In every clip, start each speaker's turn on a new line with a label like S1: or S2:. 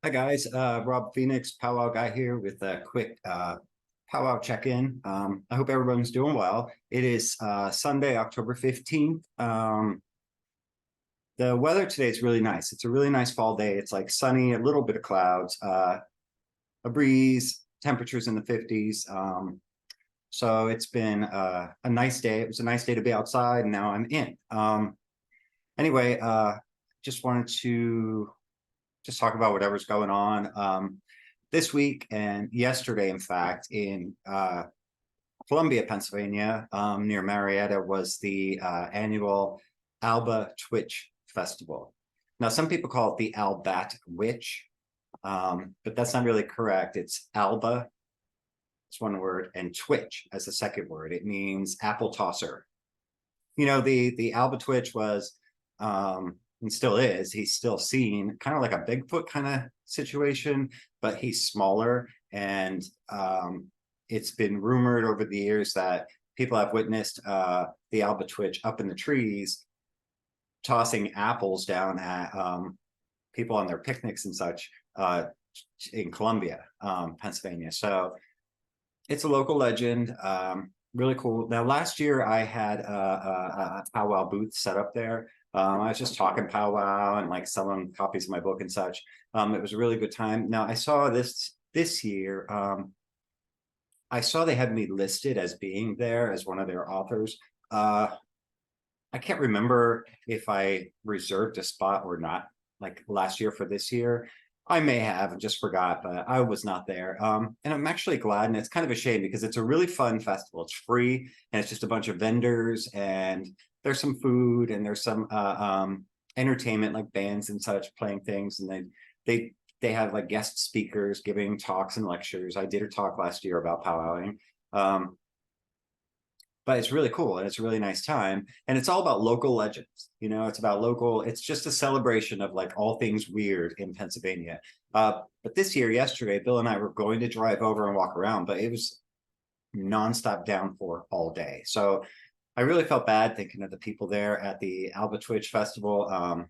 S1: Hi guys, Rob Phoenix, Powwow guy here with a quick Powwow check-in. I hope everyone's doing well. It is Sunday, October 15th. The weather today is really nice. It's a really nice fall day. It's like sunny, a little bit of clouds, a breeze, temperatures in the 50s. So it's been a nice day. It was a nice day to be outside, and now I'm in. Anyway, just wanted to just talk about whatever's going on this week and yesterday. In fact, in Columbia, Pennsylvania, near Marietta, was the annual Alba Twitch Festival. Now, some people call it the Albat Witch, but that's not really correct. It's Alba, it's one word, and Twitch as the second word. It means apple tosser. You know, the Alba Twitch was and still is, he's still seen kind of like a Bigfoot kind of situation, but he's smaller. And it's been rumored over the years that people have witnessed the Alba Twitch up in the trees tossing apples down at people on their picnics and such in Columbia, Pennsylvania. So it's a local legend. Really cool. Now, last year I had a powwow booth set up there. I was just talking powwow and like selling copies of my book and such. It was a really good time. Now, I saw this year. I saw they had me listed as being there as one of their authors. I can't remember if I reserved a spot or not, like last year for this year. I may have and just forgot, but I was not there. And I'm actually glad, and it's kind of a shame because it's a really fun festival. It's free, and it's just a bunch of vendors, and there's some food, and there's some entertainment, like bands and such playing things, and they have like guest speakers giving talks and lectures. I did a talk last year about powwowing. But it's really cool and it's a really nice time, and it's all about local legends. You know, it's about local, it's just a celebration of like all things weird in Pennsylvania. But this year, yesterday, Bill and I were going to drive over and walk around, but it was nonstop downpour all day. So I really felt bad thinking of the people there at the Alba Twitch Festival.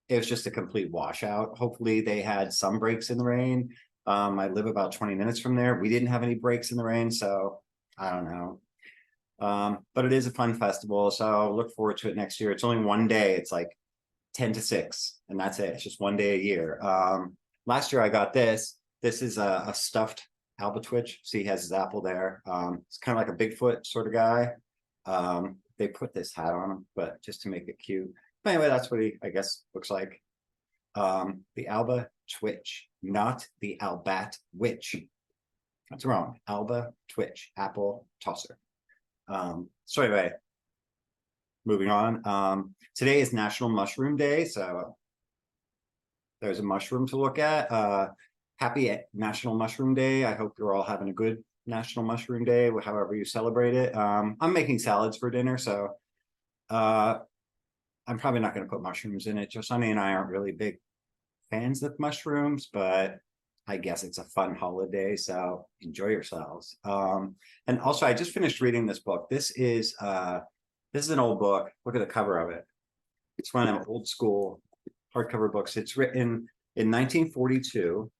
S1: It was just a complete washout. Hopefully they had some breaks in the rain. I live about 20 minutes from there. We didn't have any breaks in the rain, so I don't know. But it is a fun festival, so look forward to it next year. It's only one day. It's like 10 to 6, and that's it. It's just one day a year. Last year I got this. This is a stuffed Alba Twitch. See, he has his apple there. It's kind of like a Bigfoot sort of guy. They put this hat on him, but just to make it cute. But anyway, that's what he, I guess, looks like. The Alba Twitch, not the Albat Witch. That's wrong. Alba Twitch, apple tosser. So anyway, moving on. Today is National Mushroom Day, so there's a mushroom to look at. Happy National Mushroom Day. I hope you're all having a good National Mushroom Day, however you celebrate it. I'm making salads for dinner, so I'm probably not going to put mushrooms in it. Johnny and I aren't really big fans of mushrooms, but I guess it's a fun holiday, so enjoy yourselves. And also, I just finished reading this book. This is an old book. Look at the cover of it. It's one of them old school hardcover books. It's written in 1942.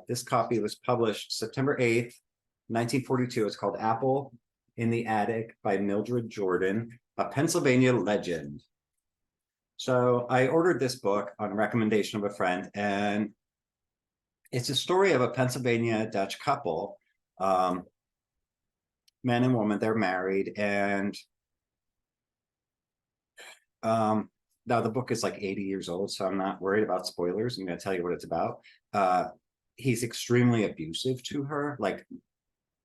S1: This copy was published September 8th, 1942. It's called Apple in the Attic by Mildred Jordan, a Pennsylvania legend. So I ordered this book on recommendation of a friend, and it's a story of a Pennsylvania Dutch couple, man and woman. They're married, and now the book is like 80 years old, so I'm not worried about spoilers. I'm going to tell you what it's about. He's extremely abusive to her, like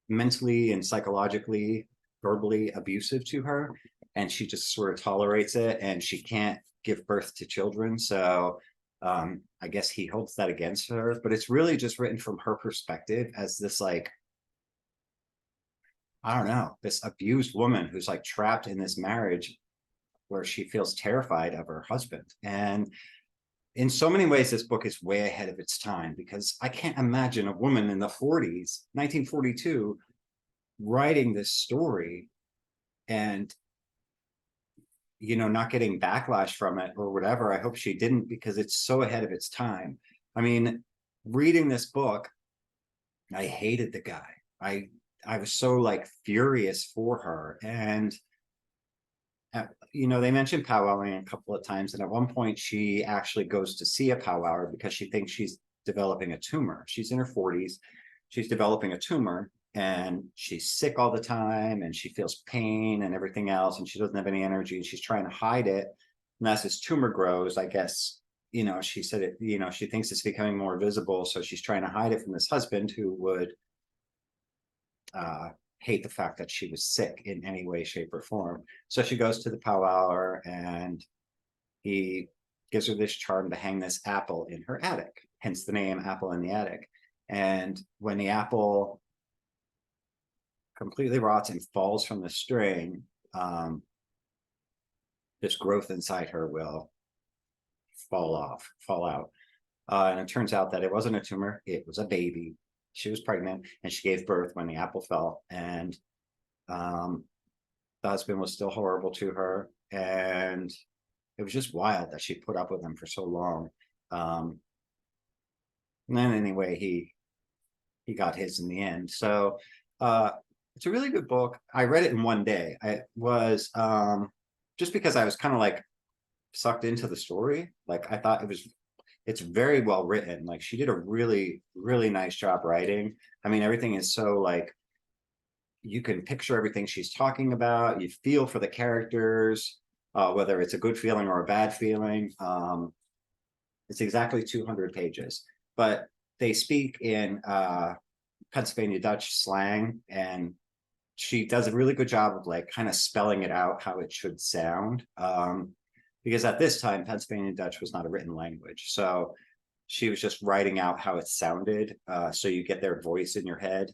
S1: mentally and psychologically, verbally abusive to her, and she just sort of tolerates it, and she can't give birth to children, so I guess he holds that against her. But it's really just written from her perspective as this, like, I don't know, this abused woman who's like trapped in this marriage where she feels terrified of her husband. And in so many ways, this book is way ahead of its time, because I can't imagine a woman in the 40s, 1942, writing this story and, you know, not getting backlash from it or whatever. I hope she didn't, because it's so ahead of its time. I mean, reading this book, I hated the guy. I was so like furious for her. And they mentioned powwowing a couple of times, and at one point she actually goes to see a powwower because she thinks she's developing a tumor. She's in her 40s. She's developing a tumor, and she's sick all the time, and she feels pain and everything else, and she doesn't have any energy, and she's trying to hide it. And as this tumor grows, I guess, she said it, she thinks it's becoming more visible, so she's trying to hide it from this husband who would hate the fact that she was sick in any way, shape, or form. So she goes to the powwower, and he gives her this charm to hang this apple in her attic, hence the name Apple in the Attic. And when the apple completely rots and falls from the string, this growth inside her will fall out. And it turns out that it wasn't a tumor, it was a baby. She was pregnant, and she gave birth when the apple fell. And the husband was still horrible to her. And it was just wild that she put up with him for so long. And then anyway, he got his in the end. So it's a really good book. I read it in one day. I was just because I was kind of like sucked into the story. Like I thought it's very well written. Like she did a really, really nice job writing. I mean, everything is so like, you can picture everything she's talking about. You feel for the characters, whether it's a good feeling or a bad feeling. It's exactly 200 pages, but they speak in Pennsylvania Dutch slang, and she does a really good job of like kind of spelling it out how it should sound. Because at this time, Pennsylvania Dutch was not a written language. So she was just writing out how it sounded. So you get their voice in your head.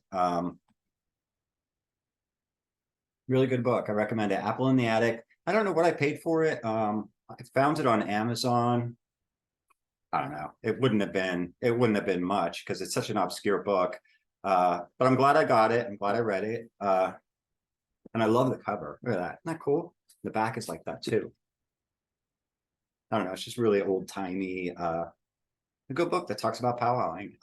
S1: Really good book. I recommend it. Apple in the Attic. I don't know what I paid for it. I found it on Amazon. I don't know. It wouldn't have been much because it's such an obscure book. But I'm glad I got it. I'm glad I read it. And I love the cover. Look at that. Isn't that cool? The back is like that too. I don't know. It's just really old timey. A good book that talks about powwowing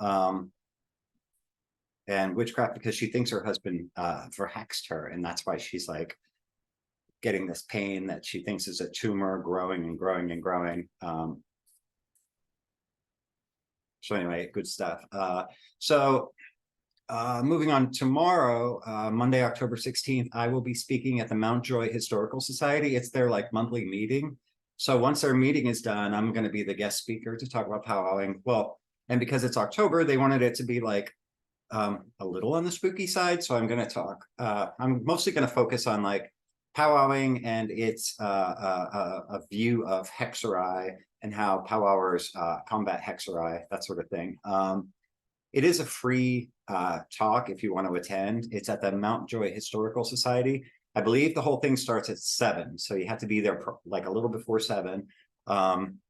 S1: and witchcraft, because she thinks her husband verhexed her, and that's why she's like getting this pain that she thinks is a tumor growing and growing and growing. So anyway, good stuff. Moving on, tomorrow, Monday, October 16th, I will be speaking at the Mountjoy Historical Society. It's their like monthly meeting. So once their meeting is done, I'm going to be the guest speaker to talk about powwowing. Well, and because it's October, they wanted it to be like a little on the spooky side. So I'm going to talk. I'm mostly going to focus on like powwowing and its a view of hexerai and how powwowers combat hexerai, that sort of thing. It is a free talk if you want to attend. It's at the Mountjoy Historical Society. I believe the whole thing starts at 7, so you have to be there like a little before 7. And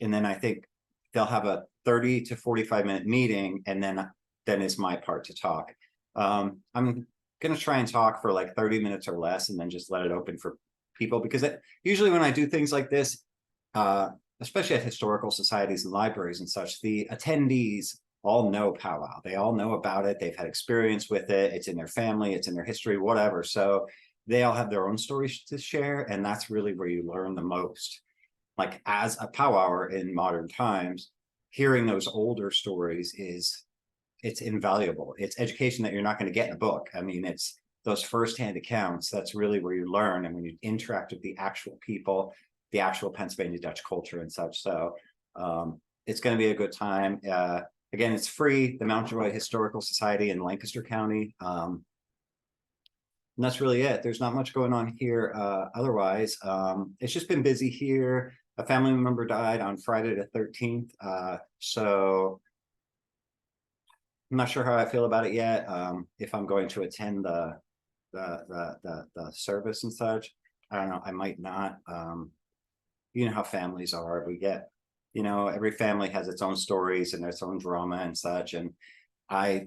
S1: then I think they'll have a 30 to 45-minute meeting, and then is my part to talk. I'm going to try and talk for like 30 minutes or less, and then just let it open for people, because usually when I do things like this, especially at historical societies and libraries and such, the attendees all know powwow. They all know about it. They've had experience with it. It's in their family, it's in their history, whatever. So they all have their own stories to share. And that's really where you learn the most. Like as a powwower in modern times, hearing those older stories it's invaluable. It's education that you're not going to get in a book. I mean, it's those firsthand accounts. That's really where you learn. And when you interact with the actual people, the actual Pennsylvania Dutch culture and such. So it's going to be a good time. Again, it's free, the Mountjoy Historical Society in Lancaster County. And that's really it. There's not much going on here otherwise. It's just been busy here. A family member died on Friday the 13th. So I'm not sure how I feel about it yet. If I'm going to attend the service and such, I don't know. I might not. You know how families are. We get, every family has its own stories and its own drama and such. And I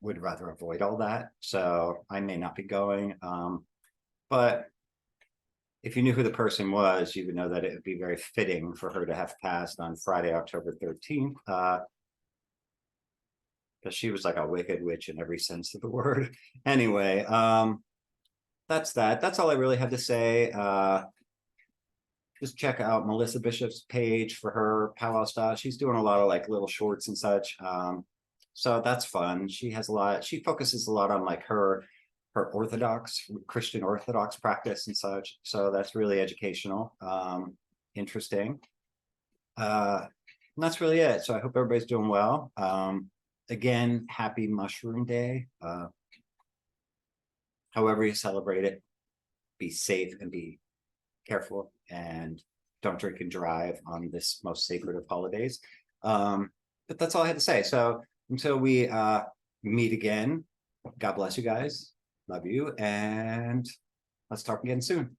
S1: would rather avoid all that. So I may not be going. But if you knew who the person was, you would know that it would be very fitting for her to have passed on Friday, October 13th. Because she was like a wicked witch in every sense of the word. Anyway, that's that. That's all I really have to say. Just check out Melissa Bishop's page for her powwow style. She's doing a lot of like little shorts and such. So that's fun. She has a lot, she focuses a lot on like her Orthodox, Christian Orthodox practice and such. So that's really educational, interesting. And that's really it. So I hope everybody's doing well. Again, happy Mushroom Day. However you celebrate it, be safe and be careful and don't drink and drive on this most sacred of holidays. But that's all I had to say. So until we meet again, God bless you guys. Love you. And let's talk again soon.